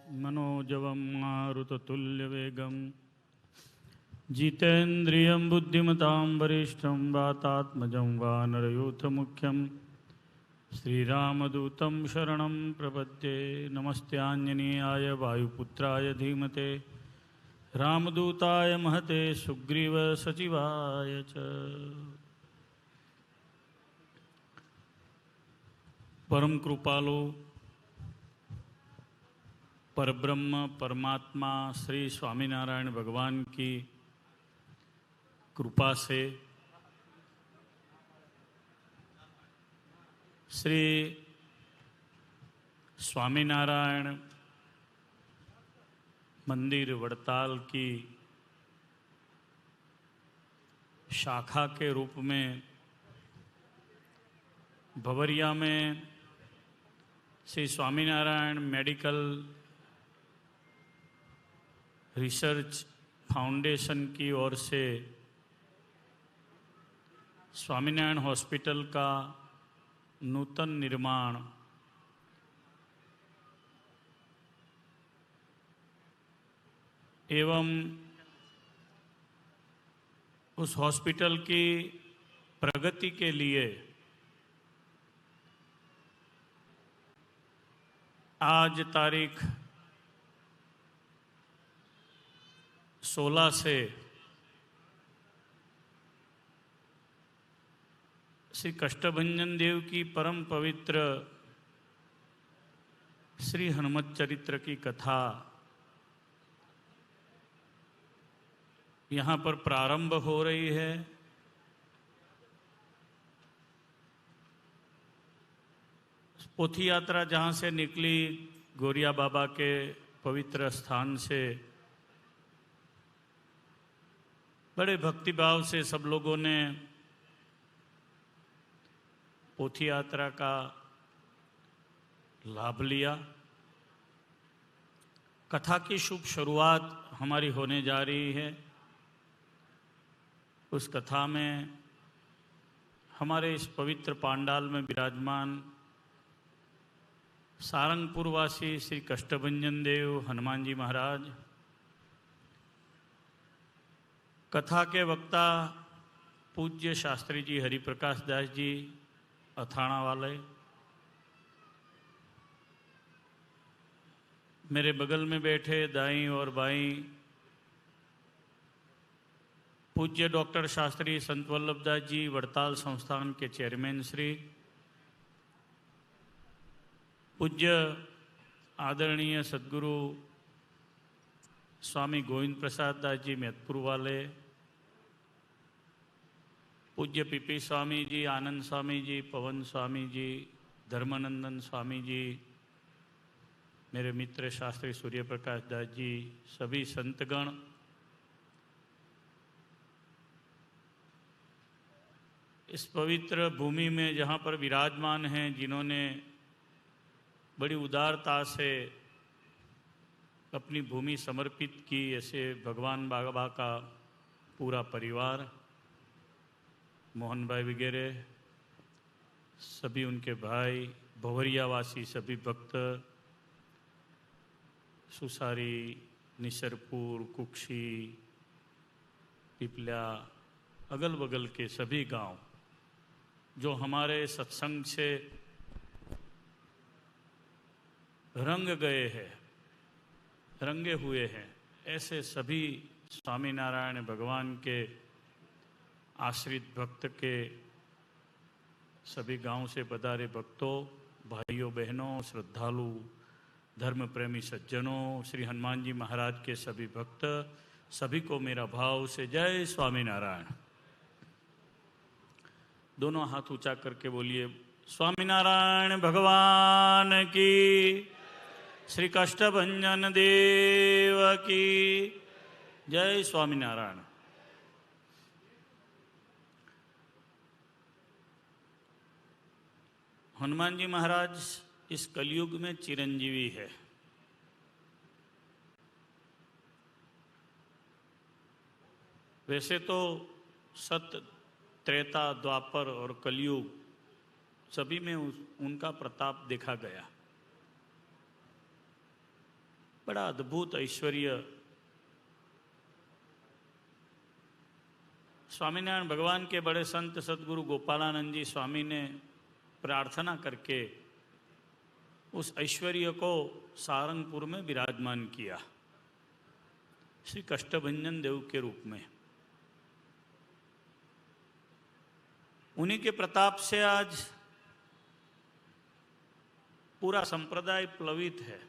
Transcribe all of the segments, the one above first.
मनोजवं मारुततुल्यवेगं जितेन्द्रियं बुद्धिमतां वरिष्ठं वातात्मजं वानरयूथमुख्यं श्रीरामदूतं शरणं प्रपद्ये। नमस्त्याञ्जनेयाय वायुपुत्राय धीमते रामदूताय महते सुग्रीवसचिवाय च। परम कृपालु परब्रह्म परमात्मा श्री स्वामीनारायण भगवान की कृपा से श्री स्वामीनारायण मंदिर वड़ताल की शाखा के रूप में भवरिया में Shri Swaminarayan medical research foundation की ओर से स्वामीनारायण हॉस्पिटल का नूतन निर्माण एवं उस हॉस्पिटल की प्रगति के लिए आज तारीख 16 से श्री कष्टभंजन देव की परम पवित्र श्री हनुमत चरित्र की कथा यहाँ पर प्रारंभ हो रही है। पोथी यात्रा जहाँ से निकली गोरिया बाबा के पवित्र स्थान से बड़े भक्तिभाव से सब लोगों ने पोथी यात्रा का लाभ लिया। कथा की शुभ शुरुआत हमारी होने जा रही है। उस कथा में हमारे इस पवित्र पांडाल में विराजमान सारंगपुरवासी श्री कष्टभंजन देव हनुमान जी महाराज, कथा के वक्ता पूज्य शास्त्री जी हरिप्रकाश दास जी अथाणा वाले, मेरे बगल में बैठे दाईं और बाईं पूज्य डॉक्टर शास्त्री संत वल्लभदास जी वड़ताल संस्थान के चेयरमैन श्री, पूज्य आदरणीय सद्गुरु स्वामी गोविंद प्रसाद दास जी मेहतपुर वाले, पूज्य पीपी स्वामी जी, आनंद स्वामी जी, पवन स्वामी जी, धर्मानंदन स्वामी जी, मेरे मित्र शास्त्री सूर्य प्रकाश दास जी, सभी संतगण, इस पवित्र भूमि में जहाँ पर विराजमान हैं, जिन्होंने बड़ी उदारता से अपनी भूमि समर्पित की, ऐसे भगवान बाबा का पूरा परिवार, मोहन भाई वगैरह सभी, उनके भाई, भवरियावासी सभी भक्त, सुसारी, निसरपुर, कुक्षी, पिपल्या, अगल बगल के सभी गांव जो हमारे सत्संग से रंग गए हैं, रंगे हुए हैं, ऐसे सभी स्वामीनारायण भगवान के आश्रित भक्त के सभी गांव से पधारे भक्तों, भाइयों बहनों, श्रद्धालु, धर्म प्रेमी सज्जनों, श्री हनुमान जी महाराज के सभी भक्त, सभी को मेरा भाव से जय स्वामीनारायण। दोनों हाथ ऊंचा करके बोलिए स्वामीनारायण भगवान की, श्री कष्टभंजन देव की जय। स्वामीनारायण। हनुमान जी महाराज इस कलयुग में चिरंजीवी है। वैसे तो सत्य, त्रेता, द्वापर और कलयुग सभी में उनका प्रताप देखा गया, बड़ा अद्भुत ऐश्वर्य स्वामीनारायण भगवान के बड़े संत सदगुरु गोपालानंद जी स्वामी ने प्रार्थना करके उस ऐश्वर्य को सारंगपुर में विराजमान किया श्री कष्टभंजन देव के रूप में। उन्हीं के प्रताप से आज पूरा संप्रदाय प्लवित है,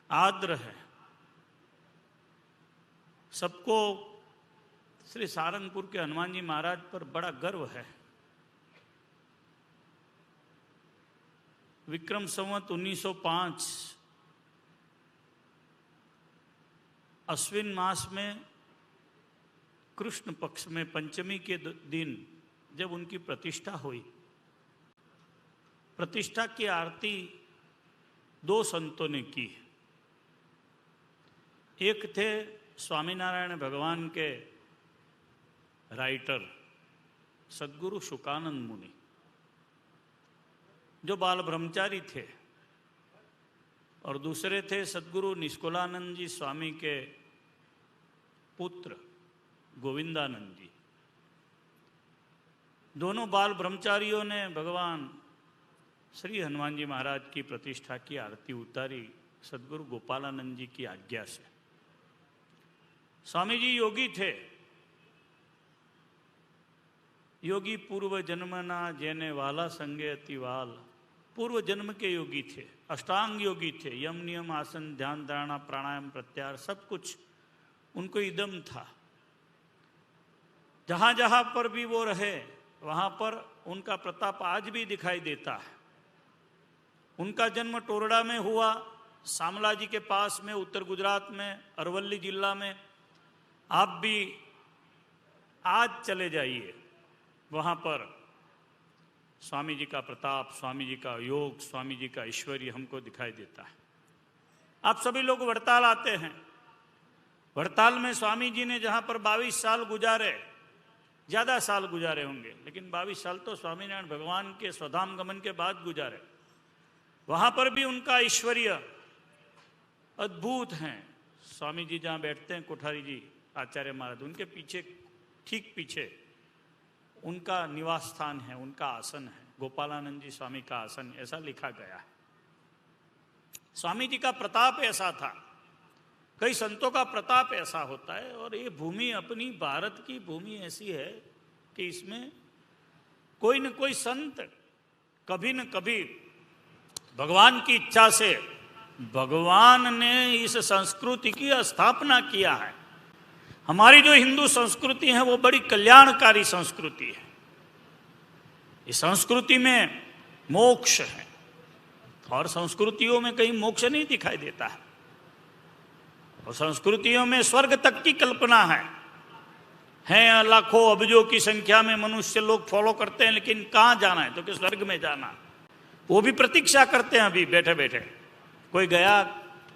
आर्द्र है। सबको श्री सारंगपुर के हनुमान जी महाराज पर बड़ा गर्व है। विक्रम संवत 1905 अश्विन मास में कृष्ण पक्ष में पंचमी के दिन जब उनकी प्रतिष्ठा हुई, प्रतिष्ठा की आरती दो संतों ने की। एक थे स्वामीनारायण भगवान के राइटर सदगुरु शुकानंद मुनि, जो बाल ब्रह्मचारी थे, और दूसरे थे सदगुरु निष्कुलानंद जी स्वामी के पुत्र गोविंदानंद जी। दोनों बाल ब्रह्मचारियों ने भगवान श्री हनुमान जी महाराज की प्रतिष्ठा की आरती उतारी सदगुरु गोपालानंद जी की आज्ञा से। स्वामी जी योगी थे, योगी पूर्व जन्मना जेने वाला संगे अतिवाल, पूर्व जन्म के योगी थे, अष्टांग योगी थे। यम नियम आसन ध्यान धारणा प्राणायाम प्रत्याहार सब कुछ उनको इदम था। जहां जहां पर भी वो रहे वहां पर उनका प्रताप आज भी दिखाई देता है। उनका जन्म टोरडा में हुआ, शामला जी के पास में, उत्तर गुजरात में, अरवल्ली जिला में। आप भी आज चले जाइए, वहां पर स्वामी जी का प्रताप, स्वामी जी का योग, स्वामी जी का ऐश्वर्य हमको दिखाई देता है। आप सभी लोग वड़ताल आते हैं। वड़ताल में स्वामी जी ने जहां पर 22 साल गुजारे, ज्यादा साल गुजारे होंगे, लेकिन 22 साल तो स्वामीनारायण भगवान के स्वधाम गमन के बाद गुजारे। वहां पर भी उनका ऐश्वर्य अद्भुत है। स्वामी जी जहां बैठते हैं, कोठारी जी आचार्य महाराज, उनके पीछे, ठीक पीछे उनका निवास स्थान है, उनका आसन है, गोपालानंद जी स्वामी का आसन, ऐसा लिखा गया है। स्वामी जी का प्रताप ऐसा था, कई संतों का प्रताप ऐसा होता है। और ये भूमि अपनी भारत की भूमि ऐसी है कि इसमें कोई न कोई संत कभी न कभी भगवान की इच्छा से भगवान ने इस संस्कृति की स्थापना किया है। हमारी जो हिंदू संस्कृति है वो बड़ी कल्याणकारी संस्कृति है। इस संस्कृति में मोक्ष है, और संस्कृतियों में कहीं मोक्ष नहीं दिखाई देता है। और संस्कृतियों में स्वर्ग तक की कल्पना है लाखों अब्जों की संख्या में मनुष्य लोग फॉलो करते हैं, लेकिन कहाँ जाना है? तो कि स्वर्ग में जाना। वो भी प्रतीक्षा करते हैं अभी बैठे बैठे। कोई गया,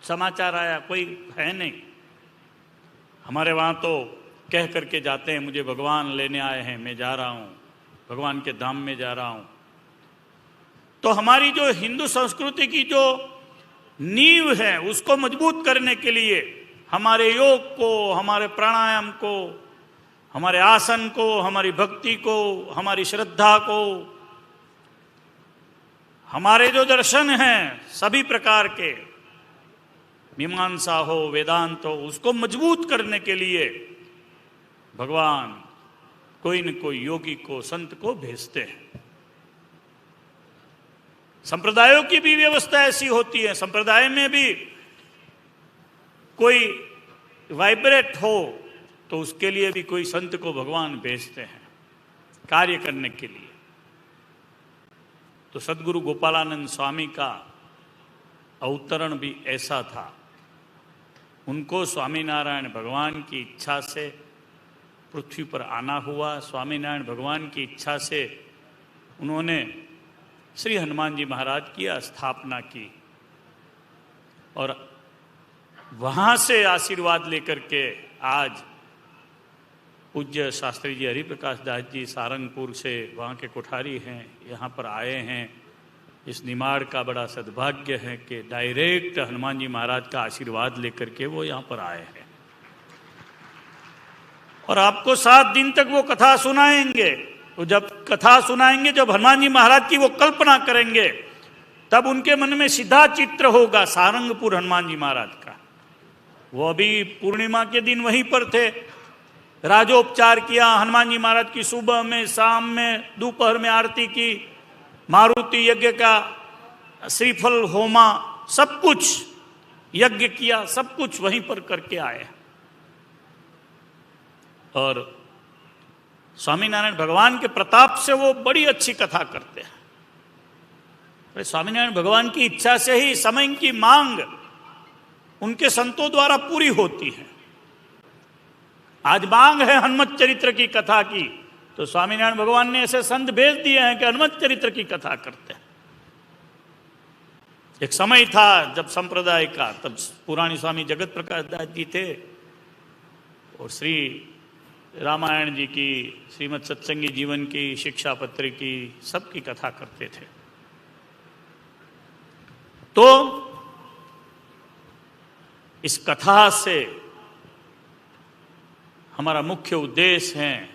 समाचार आया, कोई है नहीं। हमारे वहाँ तो कह करके जाते हैं, मुझे भगवान लेने आए हैं, मैं जा रहा हूँ, भगवान के धाम में जा रहा हूँ। तो हमारी जो हिंदू संस्कृति की जो नींव है उसको मजबूत करने के लिए हमारे योग को, हमारे प्राणायाम को, हमारे आसन को, हमारी भक्ति को, हमारी श्रद्धा को, हमारे जो दर्शन हैं सभी प्रकार के, मीमांसा हो, वेदांत हो, उसको मजबूत करने के लिए भगवान कोई न कोई योगी को, संत को भेजते हैं। संप्रदायों की भी व्यवस्था ऐसी होती है। संप्रदाय में भी कोई वाइब्रेट हो तो उसके लिए भी कोई संत को भगवान भेजते हैं कार्य करने के लिए। तो सदगुरु गोपालानंद स्वामी का अवतरण भी ऐसा था। उनको स्वामीनारायण भगवान की इच्छा से पृथ्वी पर आना हुआ। स्वामीनारायण भगवान की इच्छा से उन्होंने श्री हनुमान जी महाराज की स्थापना की, और वहाँ से आशीर्वाद लेकर के आज पूज्य शास्त्री जी हरिप्रकाश दास जी सारंगपुर से, वहाँ के कोठारी हैं, यहाँ पर आए हैं इस निमाड़ का बड़ा सद्भाग्य है कि डायरेक्ट हनुमान जी महाराज का आशीर्वाद लेकर के वो यहाँ पर आए हैं और आपको 7 दिन तक वो कथा सुनाएंगे। तो जब कथा सुनाएंगे, जब हनुमान जी महाराज की वो कल्पना करेंगे, तब उनके मन में सीधा चित्र होगा सारंगपुर हनुमान जी महाराज का। वो अभी पूर्णिमा के दिन वहीं पर थे, राजोपचार किया हनुमान जी महाराज की, सुबह में, शाम में, दोपहर में आरती की, मारुति यज्ञ का श्रीफल होमा, सब कुछ यज्ञ किया, सब कुछ वहीं पर करके आए। और स्वामीनारायण भगवान के प्रताप से वो बड़ी अच्छी कथा करते हैं। स्वामीनारायण भगवान की इच्छा से ही समय की मांग उनके संतों द्वारा पूरी होती है। आज मांग है हनुमत चरित्र की कथा की, तो स्वामीनारायण भगवान ने ऐसे संत भेज दिए हैं कि हनुमत चरित्र की कथा करते हैं। एक समय था जब संप्रदाय का, तब पुराणी स्वामी जगत प्रकाश दास जी थे और श्री रामायण जी की, श्रीमद सत्संगी जीवन की, शिक्षा पत्र की, सबकी कथा करते थे। तो इस कथा से हमारा मुख्य उद्देश्य है,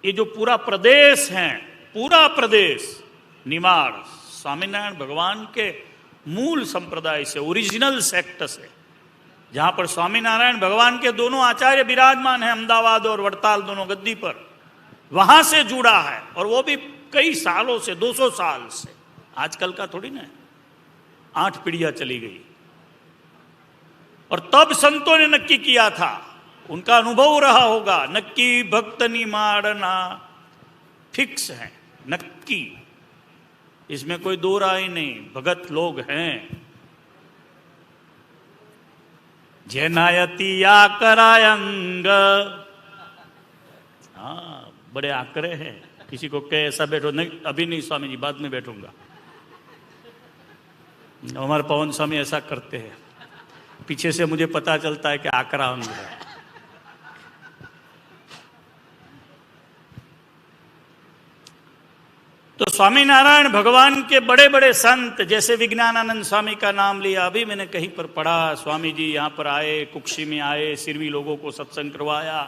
ये जो पूरा प्रदेश है, पूरा प्रदेश निमाड़ स्वामीनारायण भगवान के मूल संप्रदाय से, ओरिजिनल सेक्ट से, जहां पर स्वामीनारायण भगवान के दोनों आचार्य विराजमान हैं, अहमदाबाद और वड़ताल दोनों गद्दी पर, वहां से जुड़ा है। और वो भी कई सालों से, 200 साल से, आजकल का थोड़ी ना, 8 पीढ़ियां चली गई। और तब संतों ने नक्की किया था, उनका अनुभव रहा होगा, नक्की भक्त निमाड़ना, फिक्स है, नक्की, इसमें कोई दो राय नहीं, भगत लोग हैं। जैनायती आकरायंग, हाँ बड़े आकरे हैं, किसी को कहे ऐसा बैठो, नहीं अभी नहीं स्वामी जी, बाद में बैठूंगा। हमारे पवन स्वामी ऐसा करते हैं, पीछे से मुझे पता चलता है कि आकरा अंग है। तो स्वामीनारायण भगवान के बड़े बड़े संत, जैसे विज्ञानानंद स्वामी का नाम लिया, अभी मैंने कहीं पर पढ़ा, स्वामी जी यहाँ पर आए, कुक्षी में आए, सिरवी लोगों को सत्संग करवाया,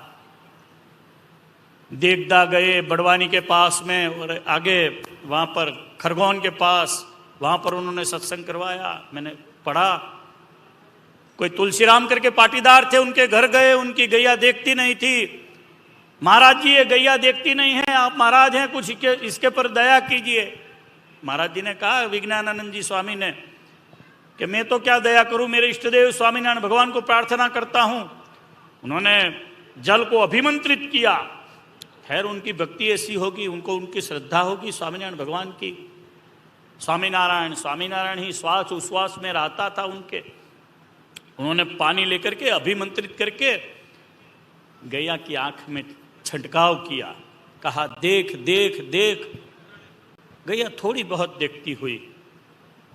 देवदा गए बड़वानी के पास में, और आगे वहाँ पर खरगोन के पास, वहाँ पर उन्होंने सत्संग करवाया। मैंने पढ़ा, कोई तुलसीराम करके पाटीदार थे, उनके घर गए, उनकी गैया देखती नहीं थी। महाराज जी ये गैया देखती नहीं है, आप महाराज हैं, कुछ इसके पर दया कीजिए। महाराज जी ने कहा, विज्ञानानंद जी स्वामी ने, कि मैं तो क्या दया करूं, मेरे इष्टदेव स्वामीनारायण भगवान को प्रार्थना करता हूं। उन्होंने जल को अभिमंत्रित किया। खैर उनकी भक्ति ऐसी होगी, उनको उनकी श्रद्धा होगी स्वामीनारायण भगवान की। स्वामीनारायण स्वामीनारायण ही श्वास उश्वास में रहता था उनके। उन्होंने पानी लेकर के अभिमंत्रित करके गैया की आंख में छंटकाव किया, कहा देख देख देख। गैया थोड़ी बहुत देखती हुई।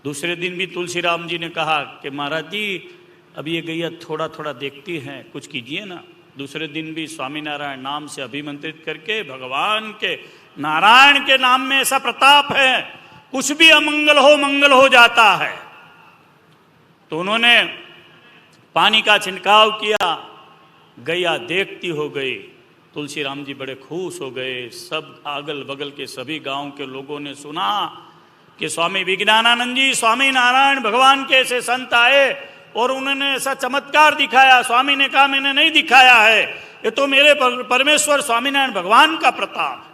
दूसरे दिन भी तुलसीराम जी ने कहा कि महाराज जी अब ये गैया थोड़ा थोड़ा देखती हैं, कुछ कीजिए ना। दूसरे दिन भी स्वामीनारायण नाम से अभिमंत्रित करके, भगवान के नारायण के नाम में ऐसा प्रताप है, कुछ भी अमंगल हो मंगल हो जाता है। तो उन्होंने पानी का छिड़काव किया, गैया देखती हो गई। तुलसीराम जी बड़े खुश हो गए। सब अगल बगल के सभी गांव के लोगों ने सुना कि स्वामी विज्ञानानंद जी, स्वामी नारायण भगवान के ऐसे संत आए और उन्होंने ऐसा चमत्कार दिखाया। स्वामी ने कहा मैंने नहीं दिखाया है, ये तो मेरे परमेश्वर स्वामीनारायण भगवान का प्रताप है।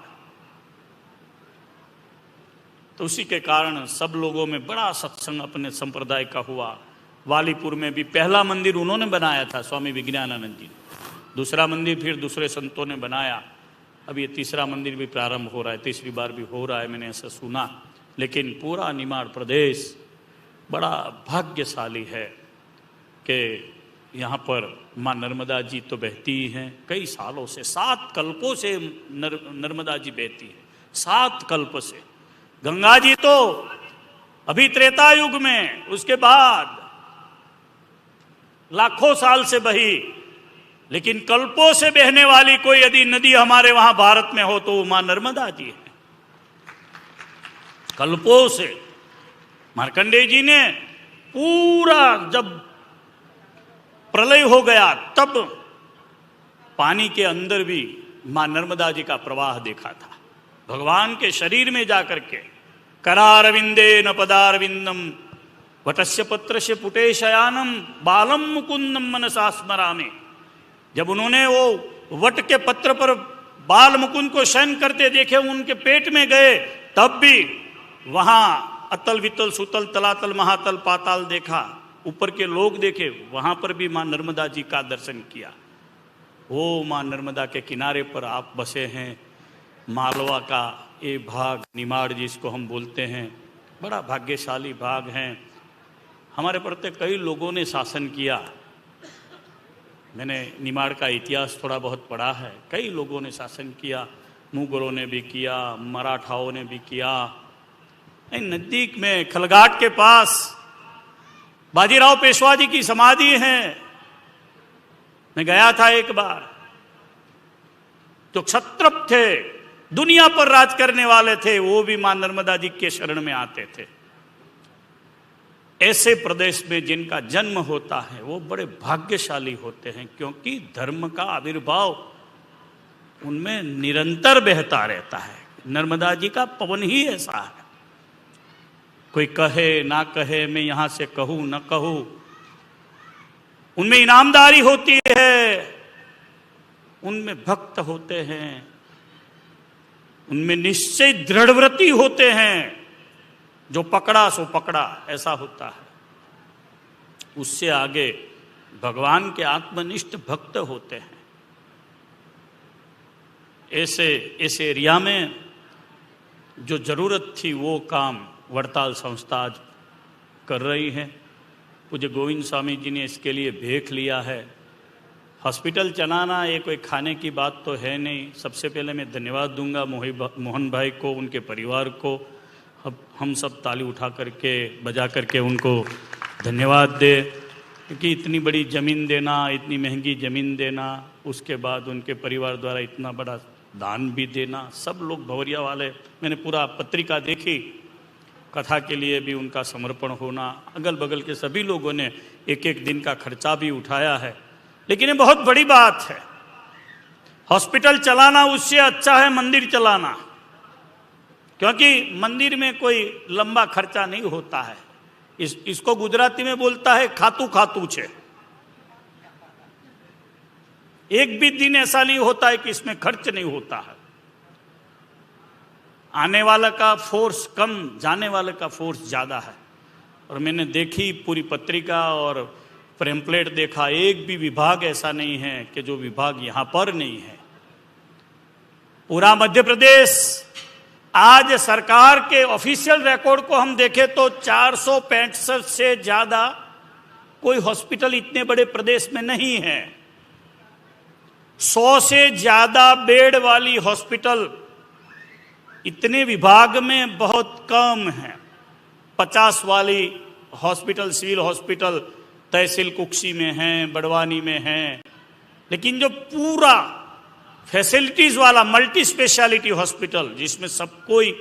तो उसी के कारण सब लोगों में बड़ा सत्संग अपने संप्रदाय का हुआ। वालीपुर में भी पहला मंदिर उन्होंने बनाया था स्वामी विज्ञानानंद जी। दूसरा मंदिर फिर दूसरे संतों ने बनाया। अब ये तीसरा मंदिर भी प्रारंभ हो रहा है, तीसरी बार भी हो रहा है, मैंने ऐसा सुना। लेकिन पूरा निमाड़ प्रदेश बड़ा भाग्यशाली है कि यहाँ पर माँ नर्मदा जी तो बहती ही हैं कई सालों से, 7 कल्पों से नर्मदा जी बहती है, 7 कल्प से। गंगा जी तो अभी त्रेता युग में, उसके बाद लाखों साल से बही, लेकिन कल्पों से बहने वाली कोई यदि नदी हमारे वहां भारत में हो तो वो मां नर्मदा जी है। कल्पों से मार्कंडेय जी ने पूरा जब प्रलय हो गया तब पानी के अंदर भी मां नर्मदा जी का प्रवाह देखा था। भगवान के शरीर में जाकर के करारविंदे न पदारविंदम वटस्य पत्रस्य पुटे शयानम बालम मुकुंदम मनसा स्मरामि। जब उन्होंने वो वट के पत्र पर बाल मुकुंद को शयन करते देखे, उनके पेट में गए, तब भी वहां अतल वितल सुतल तलातल महातल पाताल देखा, ऊपर के लोग देखे, वहां पर भी मां नर्मदा जी का दर्शन किया। वो मां नर्मदा के किनारे पर आप बसे हैं। मालवा का ये भाग निमाड़ जिसको हम बोलते हैं, बड़ा भाग्यशाली भाग है। हमारे प्रत्येक कई लोगों ने शासन किया। मैंने निमाड़ का इतिहास थोड़ा बहुत पढ़ा है। कई लोगों ने शासन किया, मुगलों ने भी किया, मराठाओं ने भी किया। नजदीक में खलघाट के पास बाजीराव पेशवा जी की समाधि है। मैं गया था एक बार। जो क्षत्रप थे, दुनिया पर राज करने वाले थे, वो भी मां नर्मदा जी के शरण में आते थे। ऐसे प्रदेश में जिनका जन्म होता है वो बड़े भाग्यशाली होते हैं, क्योंकि धर्म का आविर्भाव उनमें निरंतर बहता रहता है। नर्मदा जी का पवन ही ऐसा है। कोई कहे ना कहे, मैं यहां से कहूं ना कहूं, उनमें इनामदारी होती है, उनमें भक्त होते हैं, उनमें निश्चय दृढ़व्रती होते हैं। जो पकड़ा सो पकड़ा, ऐसा होता है। उससे आगे भगवान के आत्मनिष्ठ भक्त होते हैं। ऐसे एरिया में जो जरूरत थी वो काम वड़ताल संस्था आज कर रही है। पूज्य गोविंद स्वामी जी ने इसके लिए भेख लिया है। हॉस्पिटल चलाना ये कोई खाने की बात तो है नहीं। सबसे पहले मैं धन्यवाद दूंगा मोहन भाई को, उनके परिवार को। हम सब ताली उठा करके बजा करके उनको धन्यवाद दे, क्योंकि इतनी बड़ी ज़मीन देना, इतनी महंगी ज़मीन देना, उसके बाद उनके परिवार द्वारा इतना बड़ा दान भी देना, सब लोग भवरिया वाले, मैंने पूरा पत्रिका देखी, कथा के लिए भी उनका समर्पण होना, अगल बगल के सभी लोगों ने एक एक दिन का खर्चा भी उठाया है। लेकिन ये बहुत बड़ी बात है। हॉस्पिटल चलाना उससे अच्छा है मंदिर चलाना, क्योंकि मंदिर में कोई लंबा खर्चा नहीं होता है। इसको गुजराती में बोलता है खातू खातू छे। एक भी दिन ऐसा नहीं होता है कि इसमें खर्च नहीं होता है। आने वाला का फोर्स कम, जाने वाले का फोर्स ज्यादा है। और मैंने देखी पूरी पत्रिका और पैम्फलेट देखा, एक भी विभाग ऐसा नहीं है कि जो विभाग यहां पर नहीं है। पूरा मध्य प्रदेश, आज सरकार के ऑफिशियल रिकॉर्ड को हम देखें तो 465 से ज्यादा कोई हॉस्पिटल इतने बड़े प्रदेश में नहीं है। 100 से ज्यादा बेड वाली हॉस्पिटल इतने विभाग में बहुत कम है। 50 वाली हॉस्पिटल, सिविल हॉस्पिटल तहसील कुक्सी में हैं, बड़वानी में हैं। लेकिन जो पूरा फैसिलिटीज वाला मल्टी स्पेशलिटी हॉस्पिटल, जिसमें सब कोई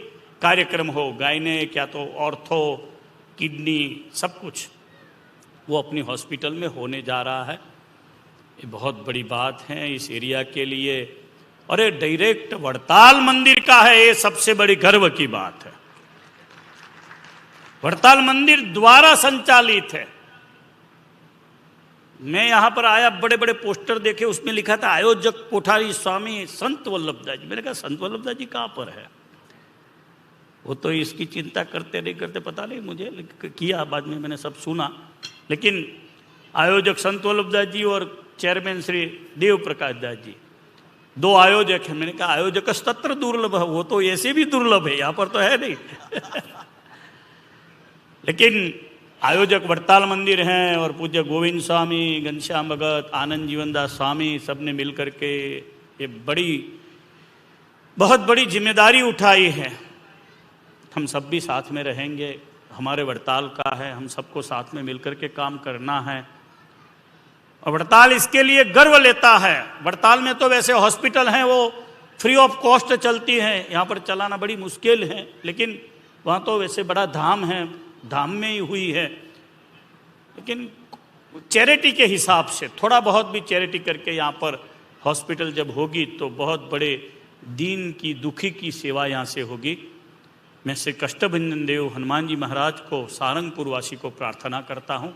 कार्यक्रम हो, गायनेक या तो ऑर्थो, किडनी, सब कुछ, वो अपनी हॉस्पिटल में होने जा रहा है। ये बहुत बड़ी बात है इस एरिया के लिए। और ये डायरेक्ट वड़ताल मंदिर का है, ये सबसे बड़ी गर्व की बात है। वड़ताल मंदिर द्वारा संचालित है। मैं यहां पर आया, बड़े बड़े पोस्टर देखे, उसमें लिखा था आयोजक कोठारी स्वामी संत वल्लभदास जी। मैंने कहा संत वल्लभदास जी कहां पर है? वो तो इसकी चिंता करते नहीं करते पता नहीं, मुझे किया बाद में मैंने सब सुना। लेकिन आयोजक संत वल्लभदास जी और चेयरमैन श्री देव प्रकाश दास जी, 2 आयोजक हैं। मैंने कहा आयोजक तत्र दुर्लभ है, वो तो ऐसे भी दुर्लभ है, यहां पर तो है नहीं। लेकिन आयोजक वड़ताल मंदिर हैं और पूज्य गोविंद स्वामी, घनश्याम भगत, आनंद जीवनदास स्वामी, सब ने मिलकर के ये बहुत बड़ी जिम्मेदारी उठाई है। हम सब भी साथ में रहेंगे, हमारे वड़ताल का है, हम सबको साथ में मिलकर के काम करना है। और वड़ताल इसके लिए गर्व लेता है। वड़ताल में तो वैसे हॉस्पिटल हैं वो फ्री ऑफ कॉस्ट चलती हैं, यहाँ पर चलाना बड़ी मुश्किल है, लेकिन वहाँ तो वैसे बड़ा धाम है, धाम में ही हुई है, लेकिन चैरिटी के हिसाब से थोड़ा बहुत भी चैरिटी करके यहाँ पर हॉस्पिटल जब होगी तो बहुत बड़े दीन की, दुखी की सेवा यहाँ से होगी। मैं श्री कष्टभंजन देव हनुमान जी महाराज को, सारंगपुर वासी को प्रार्थना करता हूँ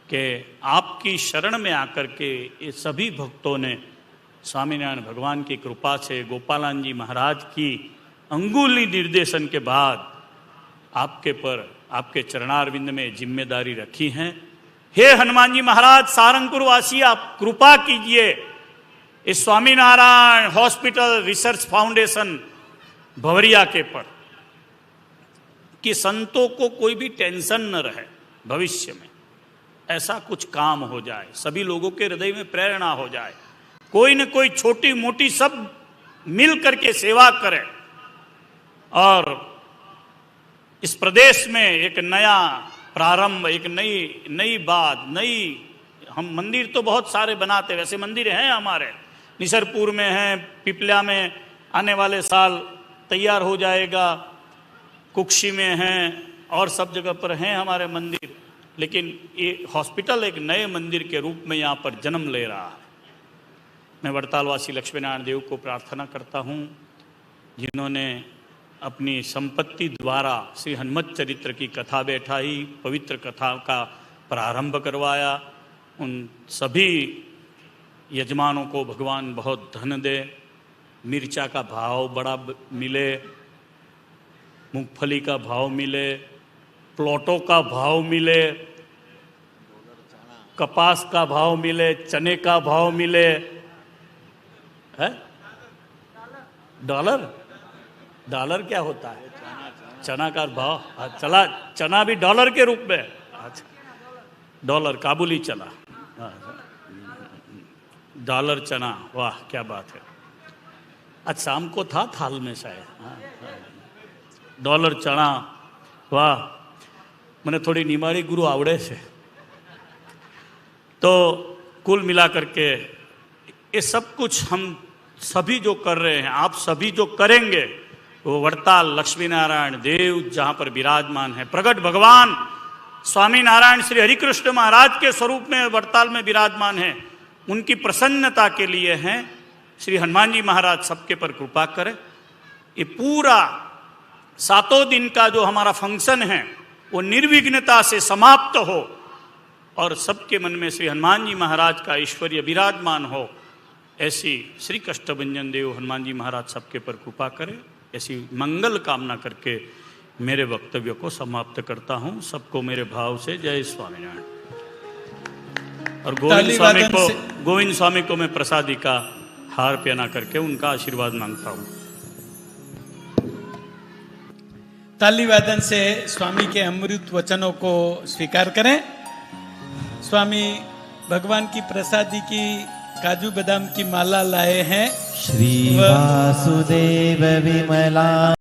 कि आपकी शरण में आकर के ये सभी भक्तों ने स्वामीनारायण भगवान की कृपा से गोपालान जी महाराज की अंगुली निर्देशन के बाद आपके पर, आपके चरणारविंद में जिम्मेदारी रखी हैं। हे हनुमान जी महाराज, सारंगपुर वासी आप कृपा कीजिए, इस Swaminarayan hospital research foundation Bhavariya के पर, कि संतों को कोई भी टेंशन न रहे, भविष्य में ऐसा कुछ काम हो जाए, सभी लोगों के हृदय में प्रेरणा हो जाए, कोई न कोई छोटी मोटी सब मिल करके सेवा करें और इस प्रदेश में एक नया प्रारंभ, एक नई बात, हम मंदिर तो बहुत सारे बनाते, वैसे मंदिर हैं हमारे, निसरपुर में हैं, पिपल्या में आने वाले साल तैयार हो जाएगा, कुक्षी में हैं और सब जगह पर हैं हमारे मंदिर, लेकिन ये हॉस्पिटल एक नए मंदिर के रूप में यहाँ पर जन्म ले रहा है। मैं वड़तालवासी लक्ष्मीनारायण देव को प्रार्थना करता हूँ, जिन्होंने अपनी संपत्ति द्वारा श्री हनुमत चरित्र की कथा बैठाई, पवित्र कथा का प्रारंभ करवाया, उन सभी यजमानों को भगवान बहुत धन दे, मिर्चा का भाव बड़ा मिले, मूंगफली का भाव मिले, प्लॉटों का भाव मिले, कपास का भाव मिले, चने का भाव मिले, है डॉलर, डॉलर क्या होता है? चना का भाव, चला चना भी डॉलर के रूप में, अच्छा डॉलर, काबुली चना, डॉलर चना, वाह क्या बात है। आज शाम को था थाल में शायद डॉलर चना, वाह, मैंने थोड़ी निमाड़ी गुरु आवड़े से। तो कुल मिला करके ये सब कुछ हम सभी जो कर रहे हैं, आप सभी जो करेंगे, वो वड़ताल लक्ष्मीनारायण देव जहाँ पर विराजमान है, प्रगट भगवान स्वामीनारायण श्री हरिकृष्ण महाराज के स्वरूप में वड़ताल में विराजमान है, उनकी प्रसन्नता के लिए हैं। श्री हनुमान जी महाराज सबके पर कृपा करें। ये पूरा 7 दिन का जो हमारा फंक्शन है वो निर्विघ्नता से समाप्त हो और सबके मन में श्री हनुमान जी महाराज का ऐश्वर्य विराजमान हो, ऐसी श्री कष्टभंजन देव हनुमान जी महाराज सबके पर कृपा करें। ऐसी मंगल कामना करके मेरे वक्तव्य को समाप्त करता हूँ। सबको मेरे भाव से जय स्वामीनारायण। और गोविंद स्वामी को मैं प्रसादी का हार पहना करके उनका आशीर्वाद मांगता हूँ। ताली वादन से स्वामी के अमृत वचनों को स्वीकार करें। स्वामी भगवान की प्रसादी की काजू बादाम की माला लाए हैं। श्री वासुदेव विमला